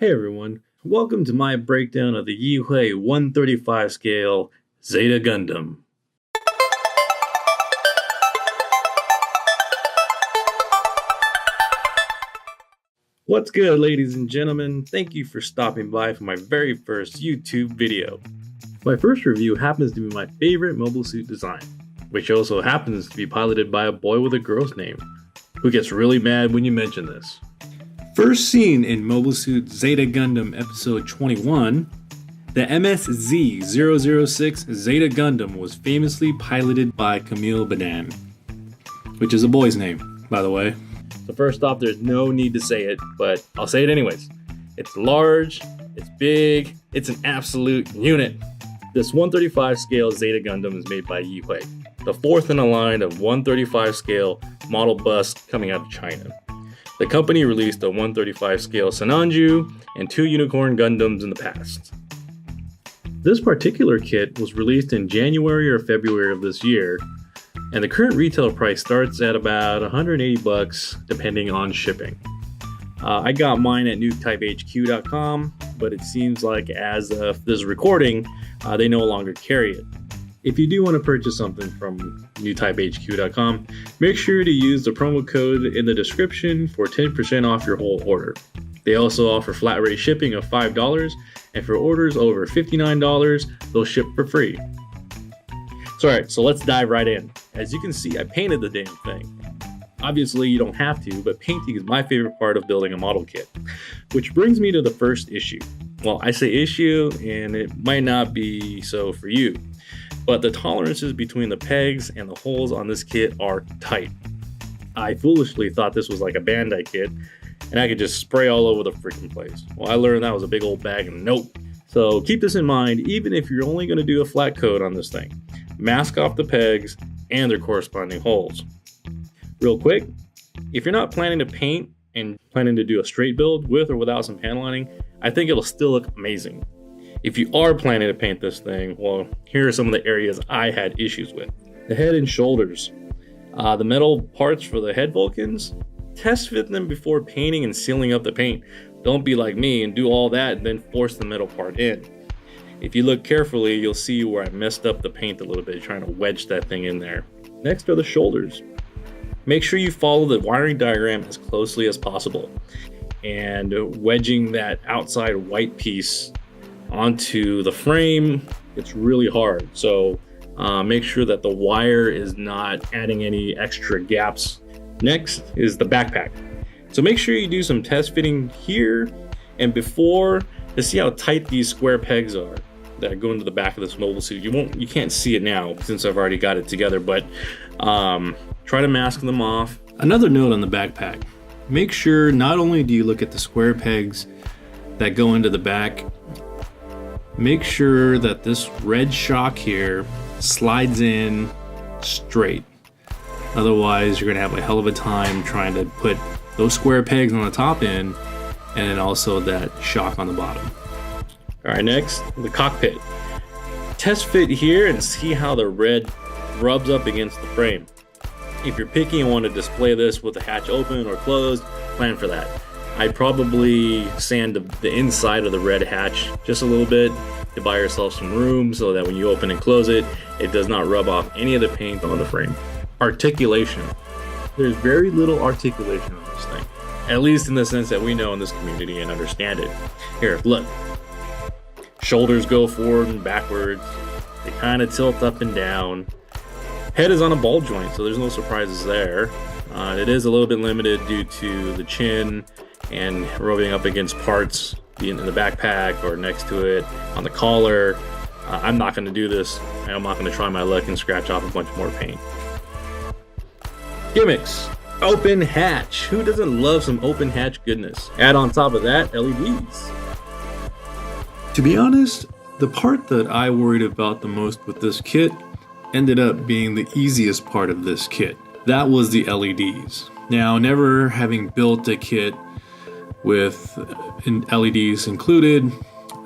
Hey everyone, welcome to my breakdown of the YiHui 135 scale Zeta Gundam. What's good, ladies and gentlemen? Thank you for stopping by for my very first YouTube video. My first review happens to be my favorite mobile suit design, which also happens to be piloted by a boy with a girl's name, who gets really mad when you mention this. First seen in Mobile Suit Zeta Gundam Episode 21, the MSZ-006 Zeta Gundam was famously piloted by Camille Badan, which is a boy's name, by the way. So first off, there's no need to say it, but I'll say it anyways. It's large, it's big, it's an absolute unit. This 135 scale Zeta Gundam is made by YiHui, the fourth in a line of 135 scale model bust coming out of China. The company released a 135 scale Sananju and 2 Unicorn Gundams in the past. This particular kit was released in January or February of this year, and the current retail price starts at about $180 depending on shipping. I got mine at nuketypehq.com, but it seems like as of this recording, they no longer carry it. If you do want to purchase something from nuketypehq.com, make sure to use the promo code in the description for 10% off your whole order. They also offer flat rate shipping of $5, and for orders over $59, they'll ship for free. Alright, so let's dive right in. As you can see, I painted the damn thing. Obviously, you don't have to, but painting is my favorite part of building a model kit. Which brings me to the first issue. Well, I say issue, and it might not be so for you, but the tolerances between the pegs and the holes on this kit are tight. I foolishly thought this was like a bandai kit, and I could just spray all over the freaking place. Well, I learned that was a big old bag, and nope. So keep this in mind, even if you're only going to do a flat coat on this thing. Mask off the pegs and their corresponding holes. Real quick, if you're not planning to paint and planning to do a straight build with or without some panel lining, I think it'll still look amazing. If you are planning to paint this thing, well, here are some of the areas I had issues with. The head and shoulders. The metal parts for the head Vulcans, test fit them before painting and sealing up the paint. Don't be like me and do all that and then force the metal part in. If you look carefully, you'll see where I messed up the paint a little bit trying to wedge that thing in there. Next are the shoulders. Make sure you follow the wiring diagram as closely as possible. And wedging that outside white piece onto the frame, it's really hard. So make sure that the wire is not adding any extra gaps. Next is the backpack. So make sure you do some test fitting here and before to see how tight these square pegs are that go into the back of this mobile suit. You can't see it now since I've already got it together, but try to mask them off. Another note on the backpack. Make sure not only do you look at the square pegs that go into the back, make sure that this red shock here slides in straight. Otherwise, you're gonna have a hell of a time trying to put those square pegs on the top end and then also that shock on the bottom. All right, next, the cockpit. Test fit here and see how the red rubs up against the frame. If you're picky and want to display this with the hatch open or closed, plan for that. I'd probably sand the inside of the red hatch just a little bit to buy yourself some room so that when you open and close it, it does not rub off any of the paint on the frame. Articulation. There's very little articulation on this thing, at least in the sense that we know in this community and understand it. Here, look. Shoulders go forward and backwards. They kind of tilt up and down. Head is on a ball joint, so there's no surprises there. It is a little bit limited due to the chin and rubbing up against parts in the backpack or next to it on the collar. I'm not going to do this. I'm not going to try my luck and scratch off a bunch more paint. Gimmicks. Open hatch. Who doesn't love some open hatch goodness? Add on top of that, LEDs. To be honest, the part that I worried about the most with this kit ended up being the easiest part of this kit. That was the LEDs. Now, never having built a kit with LEDs included,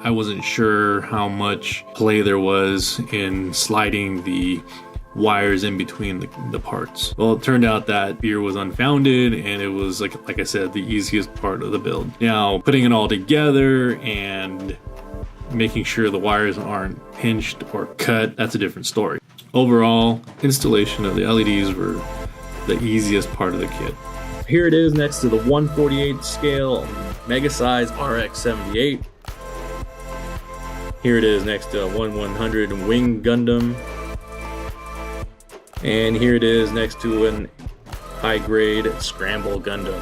I wasn't sure how much play there was in sliding the wires in between the parts. Well, it turned out that fear was unfounded, and it was like I said, the easiest part of the build. Now, putting it all together and making sure the wires aren't pinched or cut, that's a different story. Overall, installation of the LEDs were the easiest part of the kit. Here it is next to the 1/48 scale Mega Size RX-78. Here it is next to a 1/100 Wing Gundam. And here it is next to an high-grade Scramble Gundam.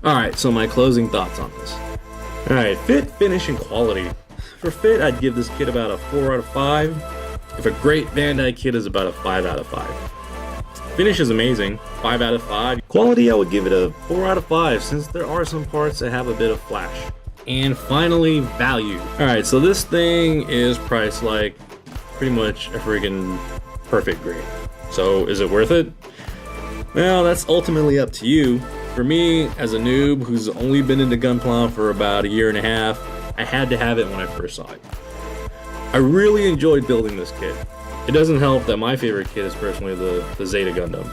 Alright, so my closing thoughts on this. Alright, fit, finish, and quality. For fit, I'd give this kit about a 4 out of 5. If a great Bandai kit is about a 5 out of 5. Finish is amazing, 5 out of 5. Quality, I would give it a 4 out of 5 since there are some parts that have a bit of flash. And finally, value. Alright, so this thing is priced like pretty much a friggin' perfect grade. So is it worth it? Well, that's ultimately up to you. For me, as a noob who's only been into Gunpla for about a year and a half, I had to have it when I first saw it. I really enjoyed building this kit. It doesn't help that my favorite kit is personally the Zeta Gundam.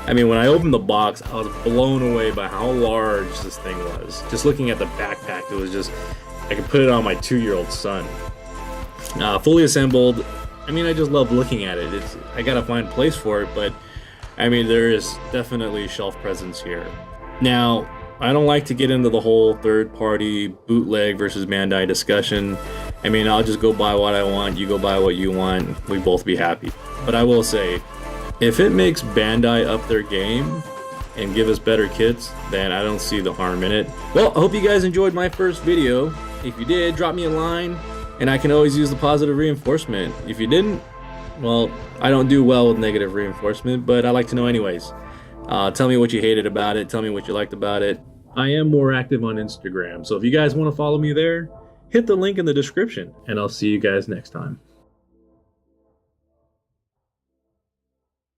I mean, when I opened the box, I was blown away by how large this thing was. Just looking at the backpack, it was just, I could put it on my 2-year-old son. Fully assembled, I mean, I just love looking at it. I gotta find a place for it, but I mean, there is definitely shelf presence here. Now, I don't like to get into the whole third-party bootleg versus Bandai discussion. I mean, I'll just go buy what I want, you go buy what you want, we both be happy. But I will say, if it makes Bandai up their game and give us better kits, then I don't see the harm in it. Well, I hope you guys enjoyed my first video. If you did, drop me a line, and I can always use the positive reinforcement. If you didn't, well, I don't do well with negative reinforcement, but I like to know anyways. Tell me what you hated about it, tell me what you liked about it. I am more active on Instagram, so if you guys want to follow me there, hit the link in the description, and I'll see you guys next time.